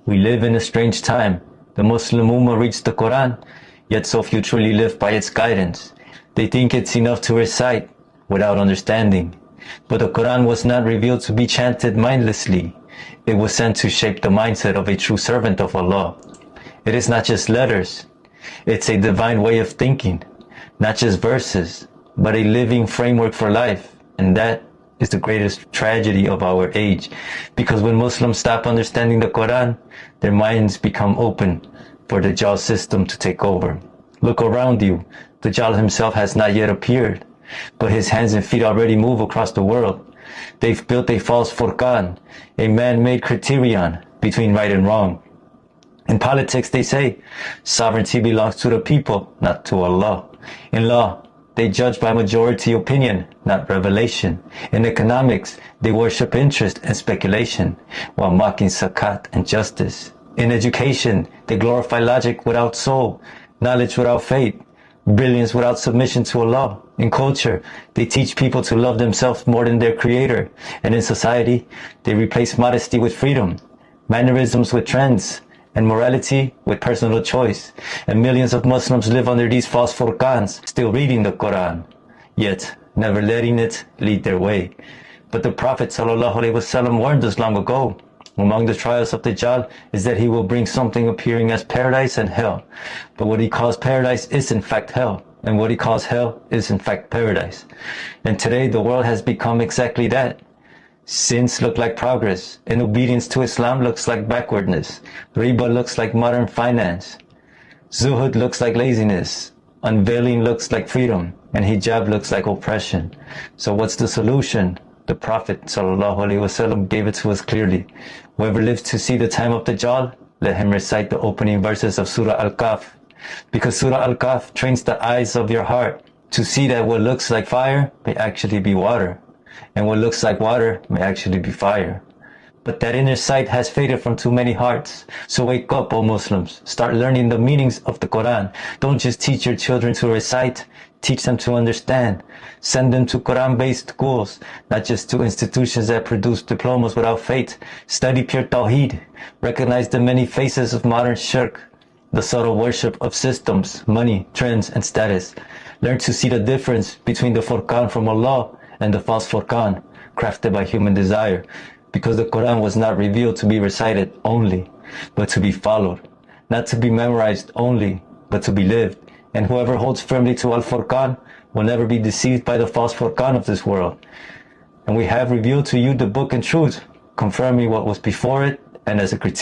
We live in a strange time. The Muslim Ummah reads the Quran, yet so few truly live by its guidance. They think it's enough to recite without understanding. But the Quran was not revealed to be chanted mindlessly. It was sent to shape the mindset of a true servant of Allah. It is not just letters. It's a divine way of thinking. Not just verses, but a living framework for life. And that is the greatest tragedy of our age. Because when Muslims stop understanding the Quran, their minds become open for the Dajjal system to take over. Look around you. The Dajjal himself has not yet appeared, but his hands and feet already move across the world. They've built a false Furqan, a man-made criterion between right and wrong. In politics, they say, sovereignty belongs to the people, not to Allah. In law, they judge by majority opinion, not revelation. In economics, they worship interest and speculation, while mocking zakat and justice. In education, they glorify logic without soul, knowledge without faith, brilliance without submission to Allah. In culture, they teach people to love themselves more than their creator. And in society, they replace modesty with freedom, mannerisms with trends, and morality with personal choice. And millions of Muslims live under these false Furqans, still reading the Quran, yet never letting it lead their way. But the Prophet ﷺ warned us long ago, among the trials of the Dajjal is that he will bring something appearing as paradise and hell. But what he calls paradise is in fact hell, and what he calls hell is in fact paradise. And today the world has become exactly that. Sins look like progress, and obedience to Islam looks like backwardness. Riba looks like modern finance. Zuhud looks like laziness. Unveiling looks like freedom, and hijab looks like oppression. So what's the solution? The Prophet ﷺ gave it to us clearly. Whoever lives to see the time of the Dajjal, let him recite the opening verses of Surah Al-Kahf. Because Surah Al-Kahf trains the eyes of your heart to see that what looks like fire may actually be water, and what looks like water may actually be fire. But that inner sight has faded from too many hearts. So wake up, O Muslims. Start learning the meanings of the Quran. Don't just teach your children to recite. Teach them to understand. Send them to Quran-based schools, not just to institutions that produce diplomas without faith. Study pure Tawheed. Recognize the many faces of modern shirk, the subtle worship of systems, money, trends, and status. Learn to see the difference between the Furqan from Allah and the false Furqan, crafted by human desire. Because the Quran was not revealed to be recited only, but to be followed. Not to be memorized only, but to be lived. And whoever holds firmly to Al-Furqan will never be deceived by the false Furqan of this world. And we have revealed to you the book and truth, confirming what was before it and as a criterion.